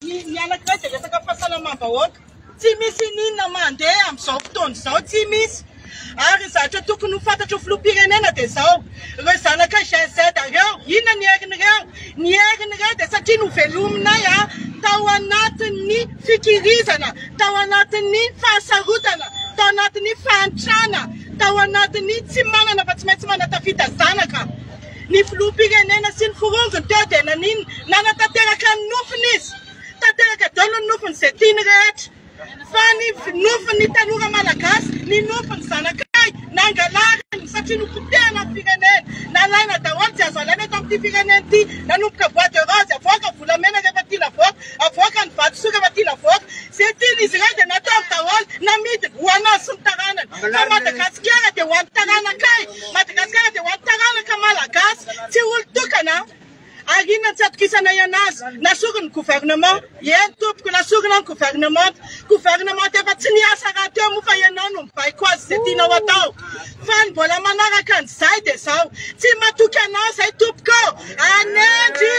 Niana kaya resaka fahasalamam-bahoaka tsy misy ninona mandeha amin'izao fotoana izao tsy misy. Ary zavatra tokony ho fantatro filoham-pirenena dia izao, ireo zanaka GZ ireo, inona ny herin'ireo? Ny herin'ireo dia satria novelominay tao anatin'ny fikirizana, tao anatin'ny fahasarotana, tao anatin'ny fahantrana, tao anatin'ny tsy manana fa tsy maintsy manatafita zanaka. Ny filoham-pirenena sy ny forongony teo dia nanino? Nanatanteraka ny nofiny izy. Tanteraka daholo ny nofiny izay tiany rehetra. Fa ny nofin'ny tanora malagasy, ny nofin'ny zanakay, nangalariny satria nopotehana ny firenena. Nalaina daholo tsy azo alaina eto amin'ity firenena ity. Nanomboka bois de rose, avoaka volamena rehefa tia lavoaka, avoaka ny vatosoa rehefa tia lavoaka. Izay tian'izy ireo dia natao daholo namidiny ho anazy sy ny taranany. Fa Madagasikara dia ho an'ny taranakay, Madagasikara dia ho an'ny taranaka malagasy, tsy olo-tokana. Ary inona tsy atokisana anazy? Nasorony gouvernement, eny tompoko nasorona ny gouvernement. Gouvernement efa tsy niasa raha teo moa fa ianao no mibaiko azy izay tianao atao. Fa ny mbola manaraka an'izay dia izao, tsy matoky anao izay tompoko, anendy!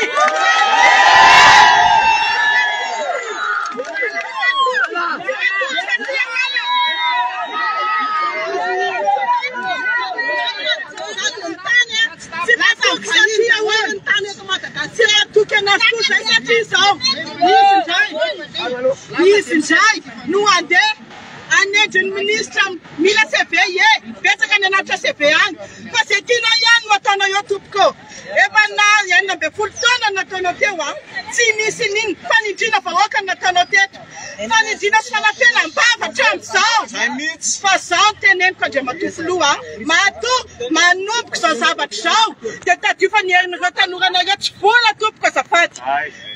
Izy ndray no andeha anendy ny ministra mila CV betsaka ny anatra CV any fa izay tianao ihany no ataonao eo tompoko. Efa na 12 taona nataonao teo tsy misy niny fanindriana vahoaka no nataonao teto. Fanindriana sy fanafialam-bava hatramin'izao. Fa izao no teneniko Andriamatoa Filoha manomboka izao zavatra izao dia tadiofa ny herin'ireo tanoranareo tsy vola tompoko azafady.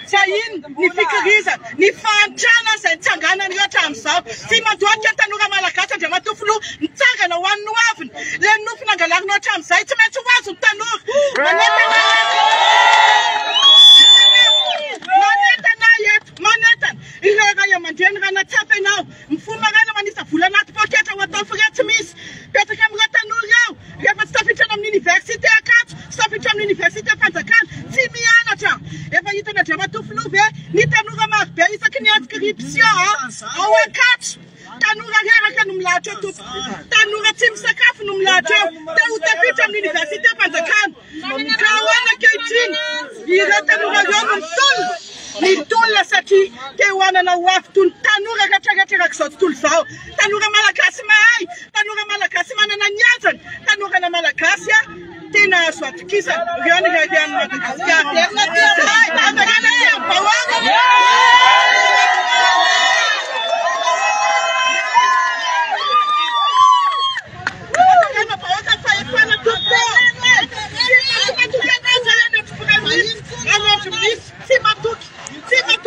Sa ino ny fikirizana, ny fahantrana izay nitsanganan'ireo hatramin'izao. Tsy mandohatra ny tanora malagasy Andriamatoa Filoha nitsangana ho an'ny hoaviny. Ilay nofiny angalarinao hatramin'izay tsy maintsy ho azo ny tanora. Manentana ireo ray aman-dreny raha natsapa ianao mifomarana manisa vola anaty poketra ho atao firy tsy misy. Petraka amin'ireo tanora eo rehefa tsy tafitrana amin'ny université Ankatso, tsy tafitra amin'ny université Fanjakana, tsy mianatra. Efa hitan'ny Andriamatoa Filoha ve ny tanora marobe isaky ny inscription ao Ankatso. Tanora reraka no milahatra eo tompoko. Tanora tsy misakafo no milahatra eo. Te ho tafitra amin'ny université Fanjakana. Ka ahoana ankehitriny ireo tanora ireo no mitolona. Mitolona satria te ho anana ho avy toy ny tanora rehetrarehetra izao tontolo izao. Tanora malagasy mahay, tanora malagasy manana ny azony, tanora malagasy tena azo atokisana. Ireo ny reheran'ny Madagasikara. Sim,